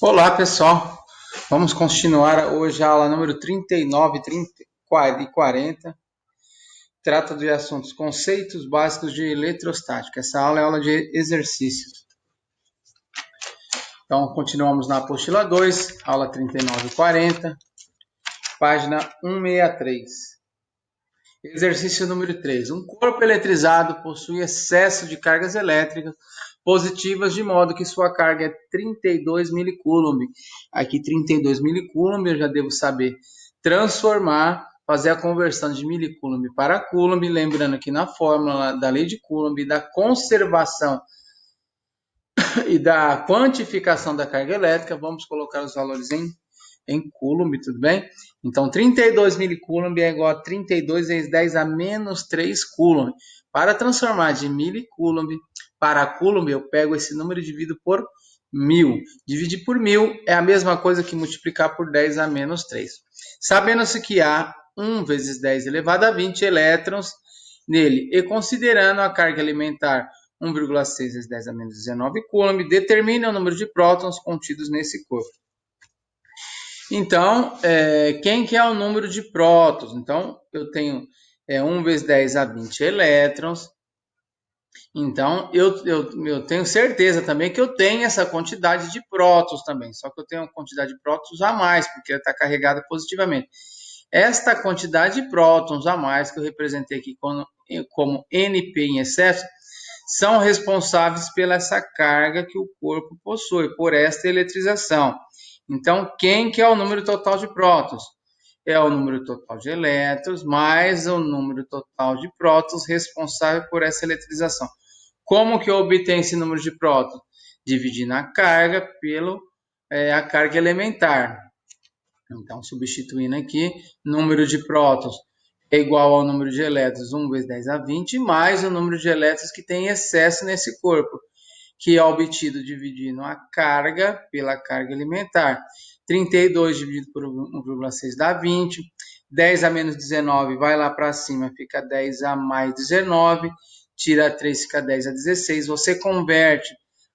Olá, pessoal. Vamos continuar hoje a aula número 39, 30 e 40. Trata de assuntos conceitos básicos de eletrostática. Essa aula é aula de exercícios. Então, continuamos na apostila 2, aula 39 e 40, página 163. Exercício número 3. Um corpo eletrizado possui excesso de cargas elétricas positivas, de modo que sua carga é 32 milicoulomb. Aqui 32 milicoulomb, eu já devo saber transformar, fazer a conversão de milicoulomb para coulomb, lembrando que na fórmula da lei de Coulomb, da conservação e da quantificação da carga elétrica, vamos colocar os valores em coulomb, tudo bem? Então, 32 milicoulomb é igual a 32 vezes 10 a menos 3 coulomb. Para transformar de milicoulomb para coulomb, eu pego esse número e divido por 1000. Dividir por 1000 é a mesma coisa que multiplicar por 10 a menos 3. Sabendo-se que há 1 vezes 10 elevado a 20 elétrons nele, e considerando a carga elementar 1,6 vezes 10 a menos 19 coulomb, determine o número de prótons contidos nesse corpo. Então, quem que é o número de prótons? Então, eu tenho 1 vezes 10 a 20 elétrons. Então, eu tenho certeza também que eu tenho essa quantidade de prótons também. Só que eu tenho uma quantidade de prótons a mais, porque ela está carregada positivamente. Esta quantidade de prótons a mais, que eu representei aqui como NP em excesso, são responsáveis pela essa carga que o corpo possui, por esta eletrização. Então, quem que é o número total de prótons? É o número total de elétrons mais o número total de prótons responsável por essa eletrização. Como que eu obtenho esse número de prótons? Dividindo a carga pela a carga elementar. Então, substituindo aqui, número de prótons é igual ao número de elétrons, 1 vezes 10 a 20, mais o número de elétrons que tem excesso nesse corpo, que é obtido dividindo a carga pela carga elementar. 32 dividido por 1,6 dá 20. 10 a menos 19 vai lá para cima, fica 10 a mais 19. Tira 3, fica 10 a 16. Você converte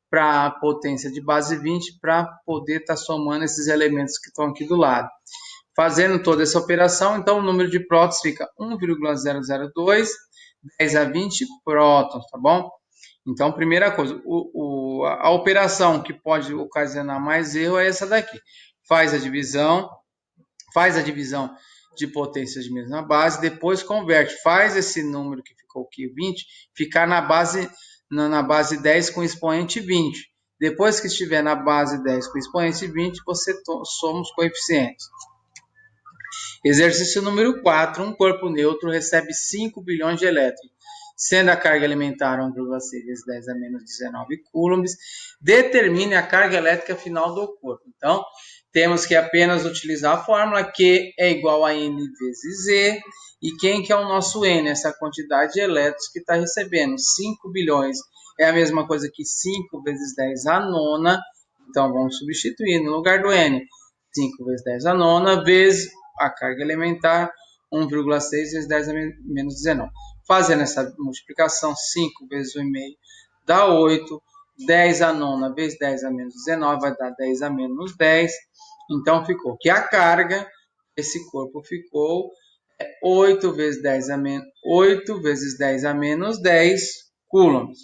para a potência de base 20 para poder estar somando esses elementos que estão aqui do lado. Fazendo toda essa operação, então o número de prótons fica 1,002, 10 a 20 prótons, tá bom? Então, primeira coisa, a operação que pode ocasionar mais erro é essa daqui. Faz a divisão de potências de mesma base, depois converte, faz esse número que ficou aqui, 20, ficar na base 10 com expoente 20. Depois que estiver na base 10 com expoente 20, você soma os coeficientes. Exercício número 4. Um corpo neutro recebe 5 bilhões de elétrons, sendo a carga elementar 1,6 vezes 10 a menos 19 coulombs. Determine a carga elétrica final do corpo. Então, temos que apenas utilizar a fórmula Q é igual a N vezes Z. E quem que é o nosso N? Essa quantidade de elétrons que está recebendo. 5 bilhões é a mesma coisa que 5 vezes 10 a nona. Então, vamos substituir no lugar do N. 5 vezes 10 a nona vezes a carga elementar, 1,6 vezes 10 a menos 19. Fazendo essa multiplicação, 5 vezes 1,5 dá 8. 10 a nona vezes 10 a menos 19 vai dar 10 a menos 10. Então, ficou que a carga, esse corpo ficou 8 vezes 10 a menos 8 vezes 10 a menos 10 coulombs.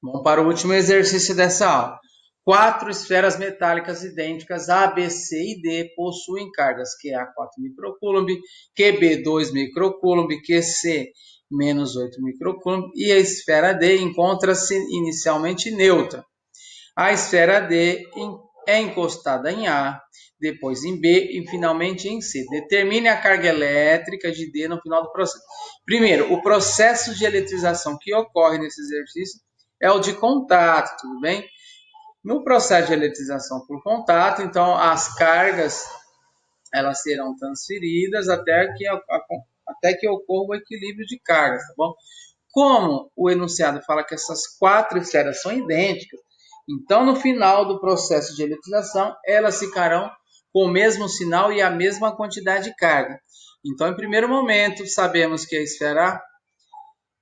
Vamos para o último exercício dessa aula. 4 esferas metálicas idênticas A, B, C e D possuem cargas QA 4 microcoulomb, QB 2 microcoulomb, QC menos 8 microcoulomb e a esfera D encontra-se inicialmente neutra. A esfera D é encostada em A, depois em B e finalmente em C. Determine a carga elétrica de D no final do processo. Primeiro, o processo de eletrização que ocorre nesse exercício é o de contato, tudo bem? No processo de eletrização por contato, então as cargas elas serão transferidas até que ocorra o equilíbrio de cargas, tá bom? Como o enunciado fala que essas 4 esferas são idênticas, então no final do processo de eletrização elas ficarão com o mesmo sinal e a mesma quantidade de carga. Então, em primeiro momento, sabemos que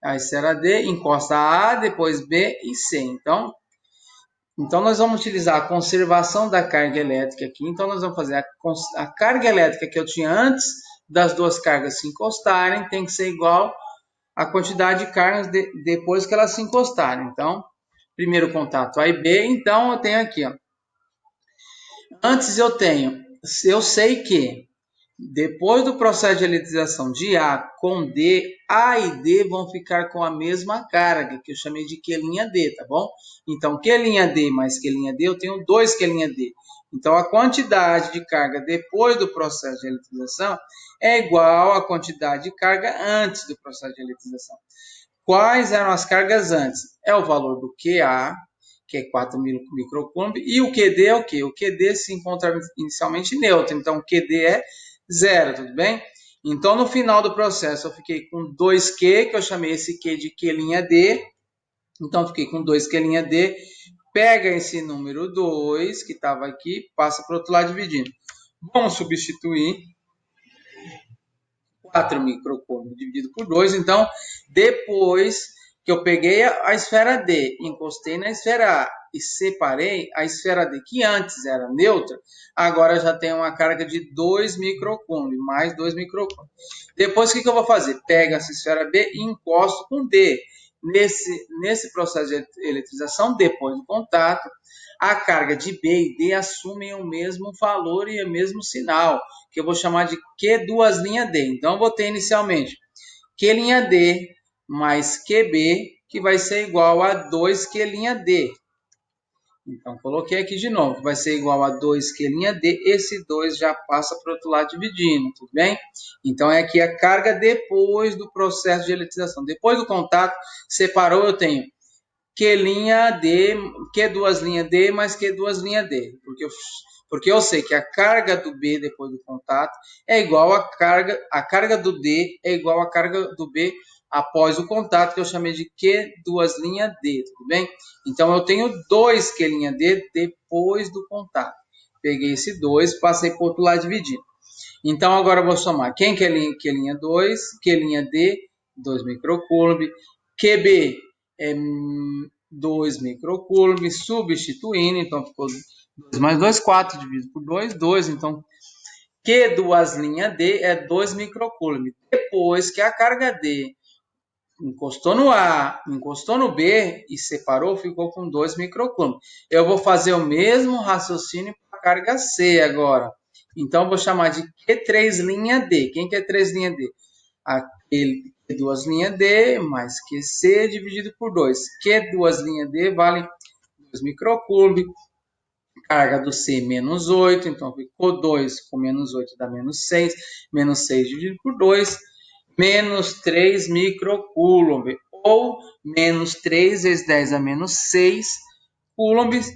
a esfera D encosta a A, depois B e C. Então, Então, nós vamos utilizar a conservação da carga elétrica aqui. Então, nós vamos fazer a carga elétrica que eu tinha antes das duas cargas se encostarem, tem que ser igual à quantidade de cargas depois que elas se encostarem. Então, primeiro contato A e B. Então, eu tenho aqui, ó. Antes eu sei que depois do processo de eletrização de A com D, A e D vão ficar com a mesma carga, que eu chamei de Q', tá bom? Então, Q', mais Q', eu tenho 2 Q'. Então, a quantidade de carga depois do processo de eletrização é igual à quantidade de carga antes do processo de eletrização. Quais eram as cargas antes? É o valor do QA, que é 4.000 microcoulomb, e o QD é o quê? O QD se encontra inicialmente neutro, então o QD é zero, tudo bem? Então, no final do processo, eu fiquei com 2Q, que eu chamei esse Q de Q', então eu fiquei com 2Q', pega esse número 2, que estava aqui, passa para o outro lado dividindo. Vamos substituir 4 microcoulomb dividido por 2. Então, depois que eu peguei a esfera D, encostei na esfera A e separei a esfera D, que antes era neutra, agora já tem uma carga de 2 microcoulomb, mais 2 microcoulomb. Depois, o que eu vou fazer? Pego essa esfera B e encosto com D. Nesse processo de eletrização, depois do contato, a carga de B e D assumem o mesmo valor e o mesmo sinal, que eu vou chamar de Q''D. Então, eu vou ter inicialmente Q''D mais QB, que vai ser igual a 2Q''D. Então, coloquei aqui de novo, vai ser igual a 2Q''D, esse 2 já passa para o outro lado dividindo, tudo bem? Então, é aqui a carga depois do processo de eletrização. Depois do contato, separou, eu tenho Q''D, Q''D mais Q''D, porque eu sei que a carga do B depois do contato é igual a carga do D é igual à carga do B após o contato, que eu chamei de Q''D, tudo bem? Então, eu tenho 2 Q''D depois do contato. Peguei esse 2, passei para o outro lado dividindo. Então, agora eu vou somar. Quem Q'2, Q''D, 2 microcoulomb, QB é 2 microcoulomb, substituindo, então ficou 2 mais 2, 4, dividido por 2, 2. Então, Q''D é 2 microcoulomb. Depois que a carga D encostou no A, encostou no B e separou, ficou com 2 microcoulomb. Eu vou fazer o mesmo raciocínio para a carga C agora. Então, eu vou chamar de Q''D. Quem que é 3'D? Aquele Q''D mais QC dividido por 2. Q''D vale 2 microcoulomb. Carga do C, menos 8. Então, ficou 2 com menos 8 dá menos 6. Menos 6 dividido por 2. Menos 3 microcoulomb. Ou menos 3 vezes 10 a menos 6 coulombs.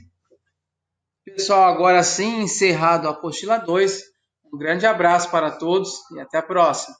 Pessoal, agora sim, encerrado a apostila 2. Um grande abraço para todos e até a próxima.